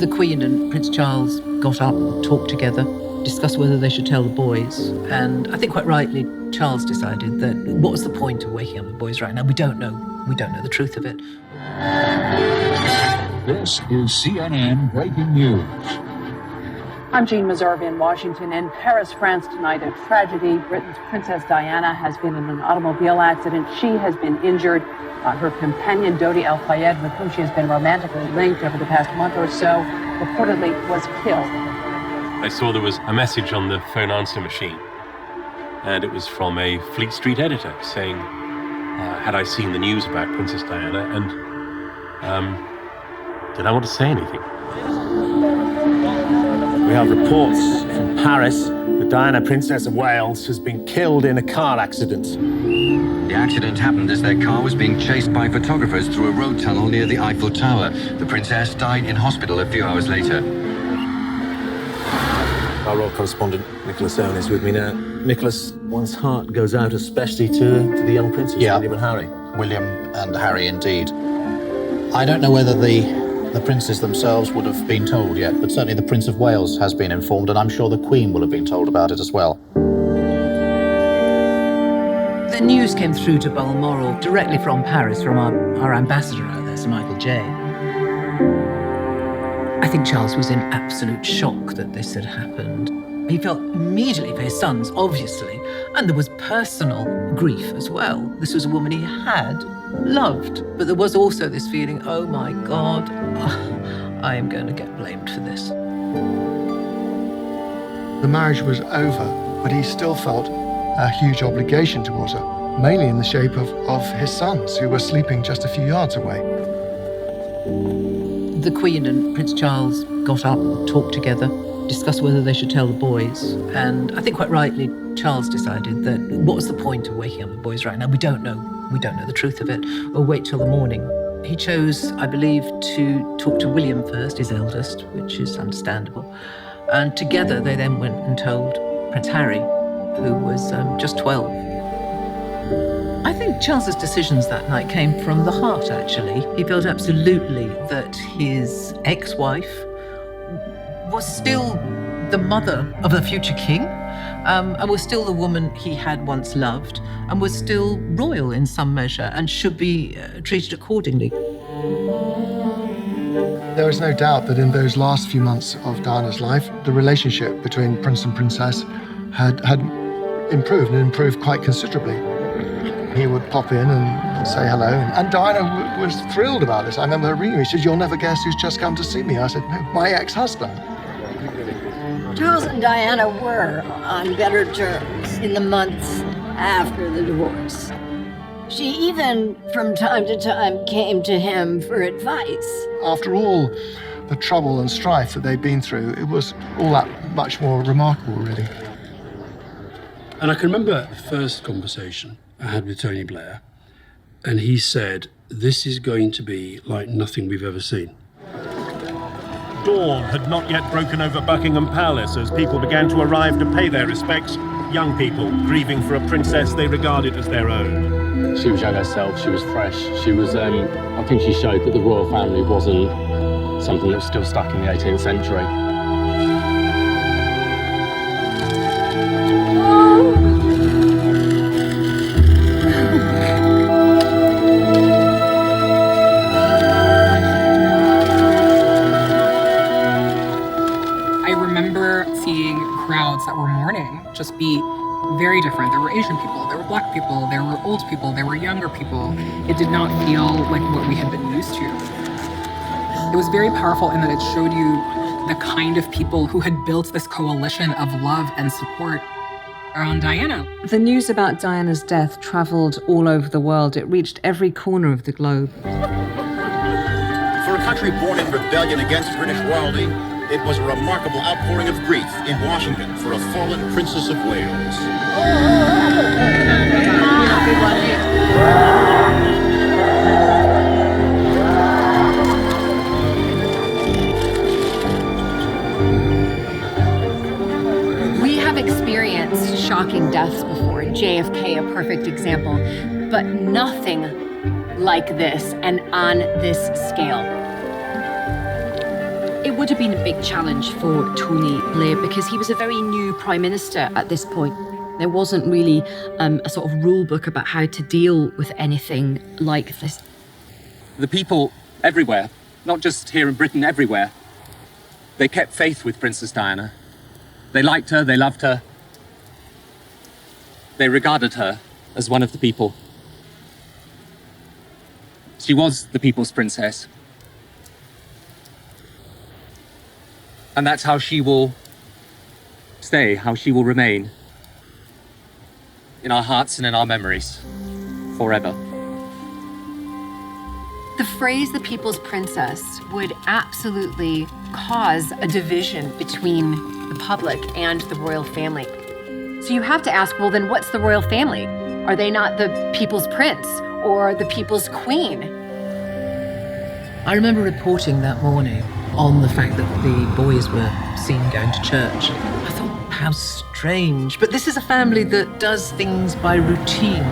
The Queen and Prince Charles got up, talked together, discussed whether they should tell the boys. And I think quite rightly, Charles decided that what's the point of waking up the boys right now? We don't know the truth of it. This is CNN Breaking News. I'm Jean Mazurvi in Washington. In Paris, France tonight, a tragedy. Britain's Princess Diana has been in an automobile accident. She has been injured. Her companion, Dodi Al Fayed, with whom she has been romantically linked over the past month or so, reportedly was killed. I saw there was a message on the phone answer machine, and it was from a Fleet Street editor saying, had I seen the news about Princess Diana, and did I want to say anything? We have reports from Paris that Diana, Princess of Wales, has been killed in a car accident. The accident happened as their car was being chased by photographers through a road tunnel near the Eiffel Tower. The princess died in hospital a few hours later. Our royal correspondent, Nicholas Owen, is with me now. Nicholas, one's heart goes out especially to the young princes, William and Harry. William and Harry, indeed. I don't know whether the princes themselves would have been told yet, but certainly the Prince of Wales has been informed, and I'm sure the Queen will have been told about it as well. The news came through to Balmoral directly from Paris, from our ambassador out there, Sir Michael J. I think Charles was in absolute shock that this had happened. He felt immediately for his sons, obviously, and there was personal grief as well. This was a woman he had loved, but there was also this feeling, oh my God, I am going to get blamed for this. The marriage was over, but he still felt a huge obligation towards her, mainly in the shape of his sons, who were sleeping just a few yards away. The Queen and Prince Charles got up, talked together, discussed whether they should tell the boys. And I think quite rightly, Charles decided that what's the point of waking up the boys right now? We don't know the truth of it. We'll wait till the morning. He chose, I believe, to talk to William first, his eldest, which is understandable. And together they then went and told Prince Harry, who was just 12. I think Charles's decisions that night came from the heart, actually. He felt absolutely that his ex-wife was still the mother of a future king, and was still the woman he had once loved, and was still royal in some measure, and should be treated accordingly. There is no doubt that in those last few months of Diana's life, the relationship between Prince and Princess had improved, and improved quite considerably. He would pop in and say hello, and Diana was thrilled about this. I remember her ringing me. She said, "You'll never guess who's just come to see me." I said, "No, my ex-husband." Charles and Diana were on better terms in the months after the divorce. She even, from time to time, came to him for advice. After all the trouble and strife that they'd been through, it was all that much more remarkable, really. And I can remember the first conversation I had with Tony Blair, and he said, "This is going to be like nothing we've ever seen." Dawn had not yet broken over Buckingham Palace as people began to arrive to pay their respects. Young people grieving for a princess they regarded as their own. She was young herself, she was fresh. She was, I think she showed that the royal family wasn't something that was still stuck in the 18th century. Crowds that were mourning just be very different. There were Asian people, there were Black people, there were old people, there were younger people. It did not feel like what we had been used to. It was very powerful in that it showed you the kind of people who had built this coalition of love and support around Diana. The news about Diana's death traveled all over the world. It reached every corner of the globe. For a country born in rebellion against British royalty, it was a remarkable outpouring of grief in Washington for a fallen Princess of Wales. We have experienced shocking deaths before, JFK a perfect example, but nothing like this and on this scale. It would have been a big challenge for Tony Blair because he was a very new Prime Minister at this point. There wasn't really a sort of rule book about how to deal with anything like this. The people everywhere, not just here in Britain, everywhere, they kept faith with Princess Diana. They liked her, they loved her. They regarded her as one of the people. She was the people's princess. And that's how she will stay, how she will remain in our hearts and in our memories forever. The phrase the people's princess would absolutely cause a division between the public and the royal family. So you have to ask, well, then what's the royal family? Are they not the people's prince or the people's queen? I remember reporting that morning on the fact that the boys were seen going to church. I thought, how strange. But this is a family that does things by routine.